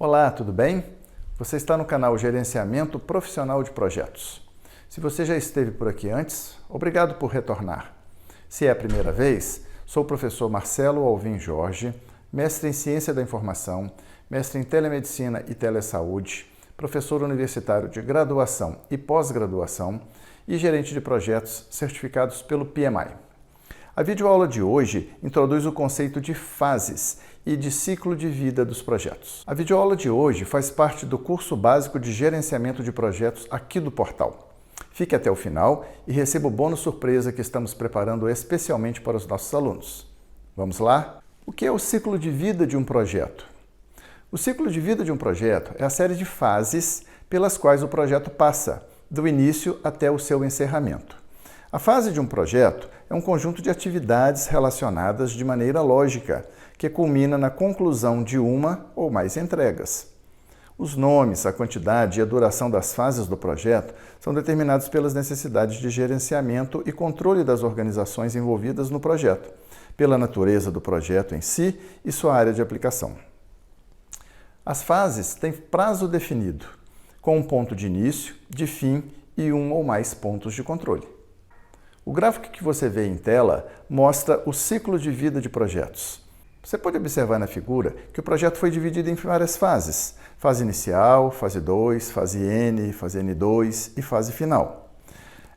Olá, tudo bem? Você está no canal Gerenciamento Profissional de Projetos. Se você já esteve por aqui antes, obrigado por retornar. Se é a primeira vez, sou o professor Marcelo Alvim Jorge, mestre em Ciência da Informação, mestre em Telemedicina e Telesaúde, professor universitário de graduação e pós-graduação e gerente de projetos certificados pelo PMI. A videoaula de hoje introduz o conceito de fases e de ciclo de vida dos projetos. A videoaula de hoje faz parte do curso básico de gerenciamento de projetos aqui do portal. Fique até o final e receba o bônus surpresa que estamos preparando especialmente para os nossos alunos. Vamos lá? O que é o ciclo de vida de um projeto? O ciclo de vida de um projeto é a série de fases pelas quais o projeto passa, do início até o seu encerramento. A fase de um projeto é um conjunto de atividades relacionadas de maneira lógica, que culmina na conclusão de uma ou mais entregas. Os nomes, a quantidade e a duração das fases do projeto são determinados pelas necessidades de gerenciamento e controle das organizações envolvidas no projeto, pela natureza do projeto em si e sua área de aplicação. As fases têm prazo definido, com um ponto de início, de fim e um ou mais pontos de controle. O gráfico que você vê em tela mostra o ciclo de vida de projetos. Você pode observar na figura que o projeto foi dividido em várias fases: fase inicial, fase 2, fase N, fase N2 e fase final.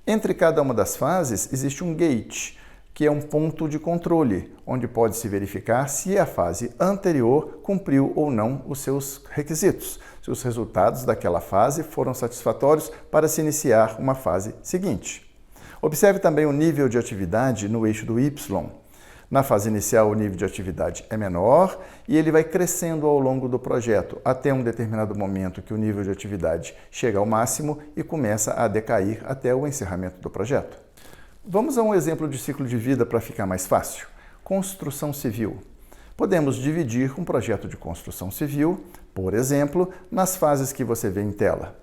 Entre cada uma das fases existe um gate, que é um ponto de controle, onde pode-se verificar se a fase anterior cumpriu ou não os seus requisitos, se os resultados daquela fase foram satisfatórios para se iniciar uma fase seguinte. Observe também o nível de atividade no eixo do Y. Na fase inicial, o nível de atividade é menor e ele vai crescendo ao longo do projeto, até um determinado momento que o nível de atividade chega ao máximo e começa a decair até o encerramento do projeto. Vamos a um exemplo de ciclo de vida para ficar mais fácil. Construção civil. Podemos dividir um projeto de construção civil, por exemplo, nas fases que você vê em tela: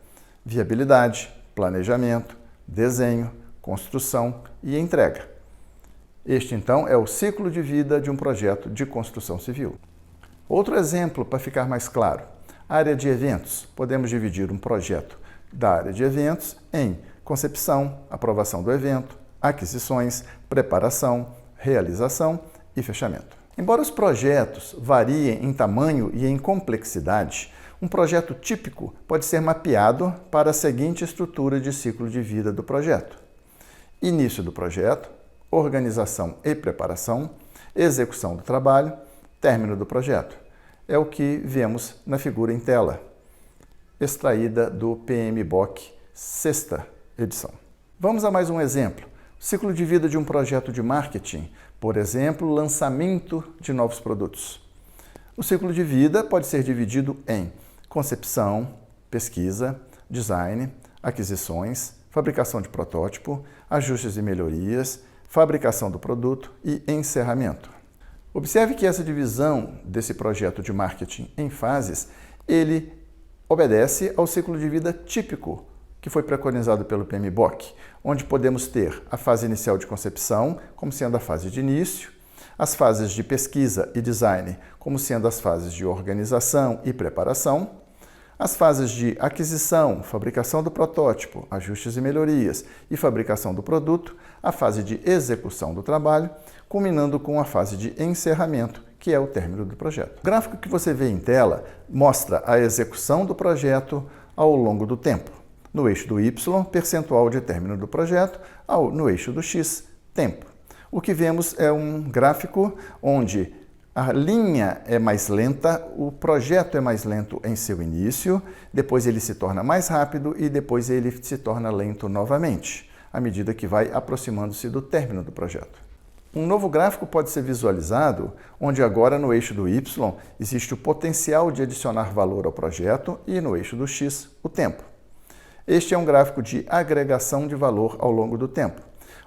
viabilidade, planejamento, desenho, construção e entrega. Este, então, é o ciclo de vida de um projeto de construção civil. Outro exemplo, para ficar mais claro: área de eventos. Podemos dividir um projeto da área de eventos em concepção, aprovação do evento, aquisições, preparação, realização e fechamento. Embora os projetos variem em tamanho e em complexidade, um projeto típico pode ser mapeado para a seguinte estrutura de ciclo de vida do projeto: início do projeto, organização e preparação, execução do trabalho, término do projeto. É o que vemos na figura em tela, extraída do PMBOK, 6ª edição. Vamos a mais um exemplo. Ciclo de vida de um projeto de marketing, por exemplo, lançamento de novos produtos. O ciclo de vida pode ser dividido em concepção, pesquisa, design, aquisições, fabricação de protótipo, ajustes e melhorias, fabricação do produto e encerramento. Observe que essa divisão desse projeto de marketing em fases, ele obedece ao ciclo de vida típico que foi preconizado pelo PMBOK, onde podemos ter a fase inicial de concepção como sendo a fase de início, as fases de pesquisa e design como sendo as fases de organização e preparação, as fases de aquisição, fabricação do protótipo, ajustes e melhorias e fabricação do produto, a fase de execução do trabalho, culminando com a fase de encerramento, que é o término do projeto. O gráfico que você vê em tela mostra a execução do projeto ao longo do tempo. No eixo do Y, percentual de término do projeto, no eixo do X, tempo. O que vemos é um gráfico onde a linha é mais lenta, o projeto é mais lento em seu início, depois ele se torna mais rápido e depois ele se torna lento novamente, à medida que vai aproximando-se do término do projeto. Um novo gráfico pode ser visualizado, onde agora no eixo do Y existe o potencial de adicionar valor ao projeto e no eixo do X, o tempo. Este é um gráfico de agregação de valor ao longo do tempo.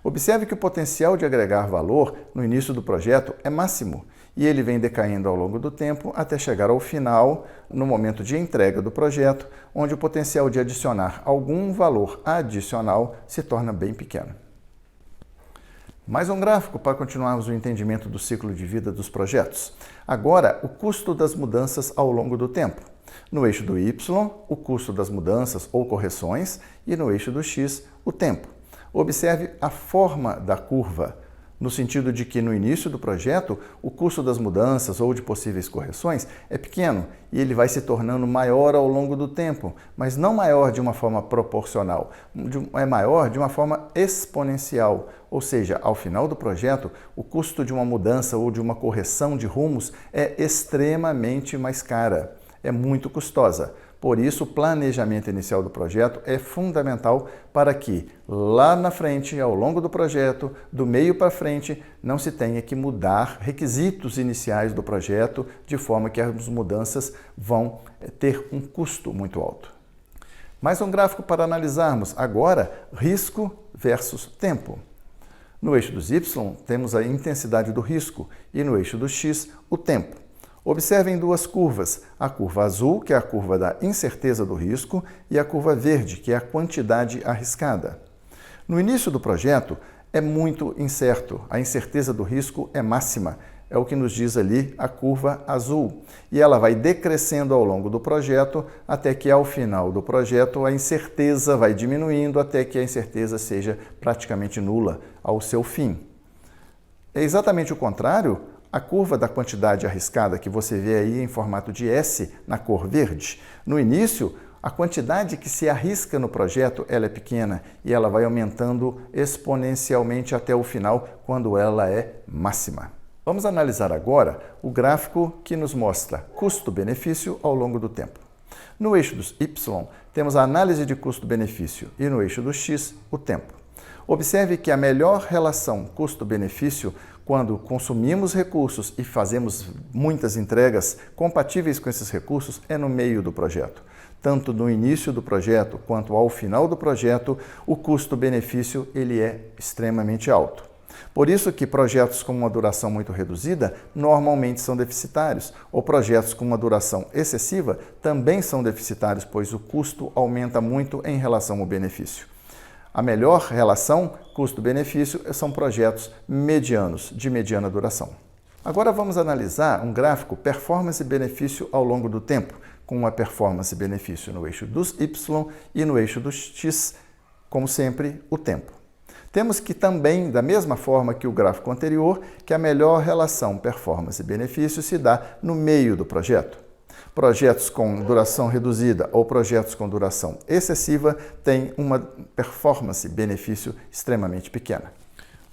Observe que o potencial de agregar valor no início do projeto é máximo e ele vem decaindo ao longo do tempo até chegar ao final, no momento de entrega do projeto, onde o potencial de adicionar algum valor adicional se torna bem pequeno. Mais um gráfico para continuarmos o entendimento do ciclo de vida dos projetos. Agora, o custo das mudanças ao longo do tempo. No eixo do Y, o custo das mudanças ou correções e no eixo do X, o tempo. Observe a forma da curva, no sentido de que no início do projeto o custo das mudanças ou de possíveis correções é pequeno e ele vai se tornando maior ao longo do tempo, mas não maior de uma forma proporcional, é maior de uma forma exponencial, ou seja, ao final do projeto o custo de uma mudança ou de uma correção de rumos é extremamente mais cara, é muito custosa. Por isso, o planejamento inicial do projeto é fundamental para que, lá na frente, ao longo do projeto, do meio para frente, não se tenha que mudar requisitos iniciais do projeto, de forma que as mudanças vão ter um custo muito alto. Mais um gráfico para analisarmos agora, risco versus tempo. No eixo dos Y, temos a intensidade do risco e no eixo do X, o tempo. Observem duas curvas, a curva azul, que é a curva da incerteza do risco, e a curva verde, que é a quantidade arriscada. No início do projeto, é muito incerto, a incerteza do risco é máxima, é o que nos diz ali a curva azul. E ela vai decrescendo ao longo do projeto, até que ao final do projeto a incerteza vai diminuindo, até que a incerteza seja praticamente nula ao seu fim. É exatamente o contrário. A curva da quantidade arriscada que você vê aí em formato de S na cor verde. No início, a quantidade que se arrisca no projeto ela é pequena e ela vai aumentando exponencialmente até o final, quando ela é máxima. Vamos analisar agora o gráfico que nos mostra custo-benefício ao longo do tempo. No eixo dos Y, temos a análise de custo-benefício e no eixo do X, o tempo. Observe que a melhor relação custo-benefício, quando consumimos recursos e fazemos muitas entregas compatíveis com esses recursos, é no meio do projeto. Tanto no início do projeto quanto ao final do projeto, o custo-benefício ele é extremamente alto. Por isso que projetos com uma duração muito reduzida normalmente são deficitários, ou projetos com uma duração excessiva também são deficitários, pois o custo aumenta muito em relação ao benefício. A melhor relação custo-benefício são projetos medianos, de mediana duração. Agora vamos analisar um gráfico performance-benefício ao longo do tempo, com uma performance-benefício no eixo dos Y e no eixo dos X, como sempre, o tempo. Temos que também, da mesma forma que o gráfico anterior, que a melhor relação performance-benefício se dá no meio do projeto. Projetos com duração reduzida ou projetos com duração excessiva têm uma performance-benefício extremamente pequena.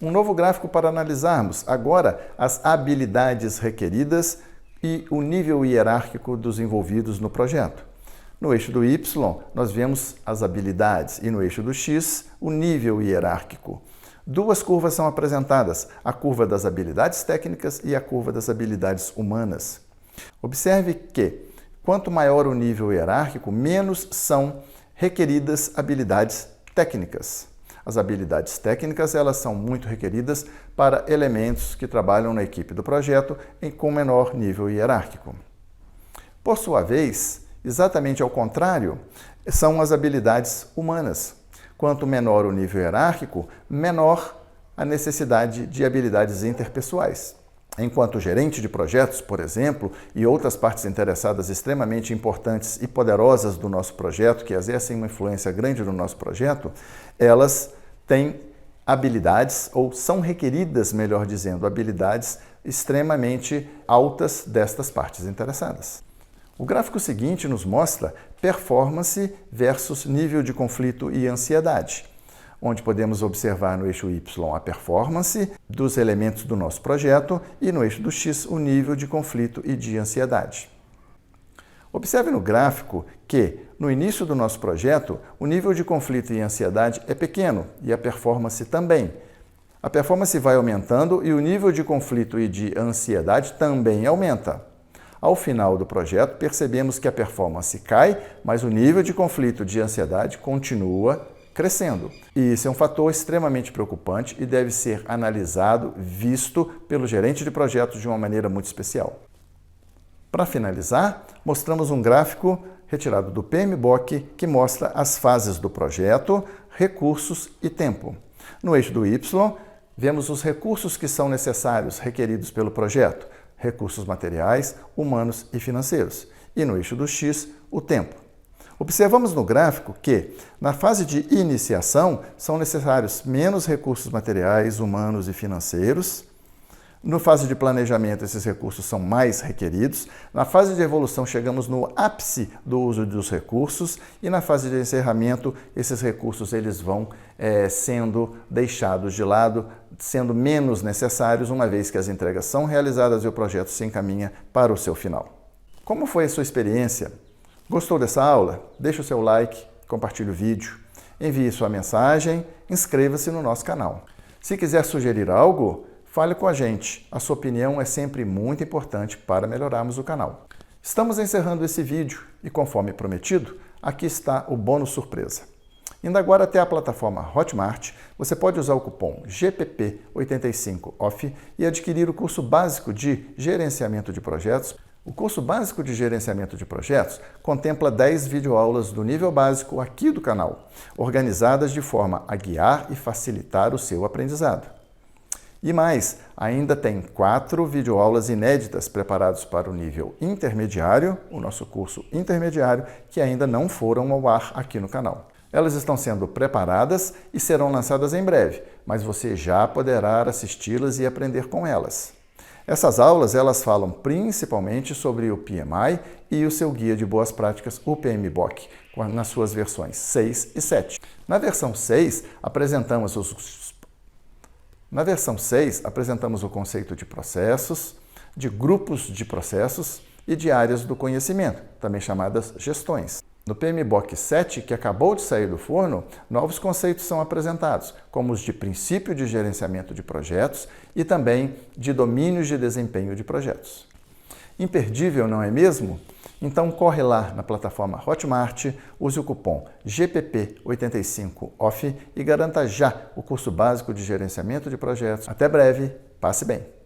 Um novo gráfico para analisarmos agora as habilidades requeridas e o nível hierárquico dos envolvidos no projeto. No eixo do Y, nós vemos as habilidades e no eixo do X, o nível hierárquico. Duas curvas são apresentadas, a curva das habilidades técnicas e a curva das habilidades humanas. Observe que, quanto maior o nível hierárquico, menos são requeridas habilidades técnicas. As habilidades técnicas elas são muito requeridas para elementos que trabalham na equipe do projeto com menor nível hierárquico. Por sua vez, exatamente ao contrário, são as habilidades humanas. Quanto menor o nível hierárquico, menor a necessidade de habilidades interpessoais. Enquanto gerente de projetos, por exemplo, e outras partes interessadas extremamente importantes e poderosas do nosso projeto, que exercem uma influência grande no nosso projeto, elas têm habilidades, ou são requeridas, melhor dizendo, habilidades extremamente altas destas partes interessadas. O gráfico seguinte nos mostra performance versus nível de conflito e ansiedade, onde podemos observar no eixo Y a performance dos elementos do nosso projeto e no eixo do X o nível de conflito e de ansiedade. Observe no gráfico que, no início do nosso projeto, o nível de conflito e ansiedade é pequeno e a performance também. A performance vai aumentando e o nível de conflito e de ansiedade também aumenta. Ao final do projeto, percebemos que a performance cai, mas o nível de conflito e de ansiedade continua crescendo. E isso é um fator extremamente preocupante e deve ser analisado, visto pelo gerente de projetos de uma maneira muito especial. Para finalizar, mostramos um gráfico retirado do PMBOK que mostra as fases do projeto, recursos e tempo. No eixo do Y, vemos os recursos que são necessários, requeridos pelo projeto, recursos materiais, humanos e financeiros. e no eixo do X, o tempo. Observamos no gráfico que, na fase de iniciação, são necessários menos recursos materiais, humanos e financeiros. Na fase de planejamento, esses recursos são mais requeridos. Na fase de evolução, chegamos no ápice do uso dos recursos. E na fase de encerramento, esses recursos eles vão sendo deixados de lado, sendo menos necessários, uma vez que as entregas são realizadas e o projeto se encaminha para o seu final. Como foi a sua experiência? Gostou dessa aula? Deixe o seu like, compartilhe o vídeo, envie sua mensagem, inscreva-se no nosso canal. Se quiser sugerir algo, fale com a gente. A sua opinião é sempre muito importante para melhorarmos o canal. Estamos encerrando esse vídeo e, conforme prometido, aqui está o bônus surpresa. Indo agora até a plataforma Hotmart, você pode usar o cupom GPP85OFF e adquirir o curso básico de gerenciamento de projetos. O curso básico de gerenciamento de projetos contempla 10 videoaulas do nível básico aqui do canal, organizadas de forma a guiar e facilitar o seu aprendizado. E mais, ainda tem 4 videoaulas inéditas preparadas para o nível intermediário, o nosso curso intermediário, que ainda não foram ao ar aqui no canal. Elas estão sendo preparadas e serão lançadas em breve, mas você já poderá assisti-las e aprender com elas. Essas aulas elas falam principalmente sobre o PMI e o seu guia de boas práticas, o PMBOK, nas suas versões 6 e 7. Na versão 6, apresentamos o conceito de processos, de grupos de processos e de áreas do conhecimento, também chamadas gestões. No PMBOK 7, que acabou de sair do forno, novos conceitos são apresentados, como os de princípio de gerenciamento de projetos e também de domínios de desempenho de projetos. Imperdível, não é mesmo? Então corre lá na plataforma Hotmart, use o cupom GPP85OFF e garanta já o curso básico de gerenciamento de projetos. Até breve, passe bem!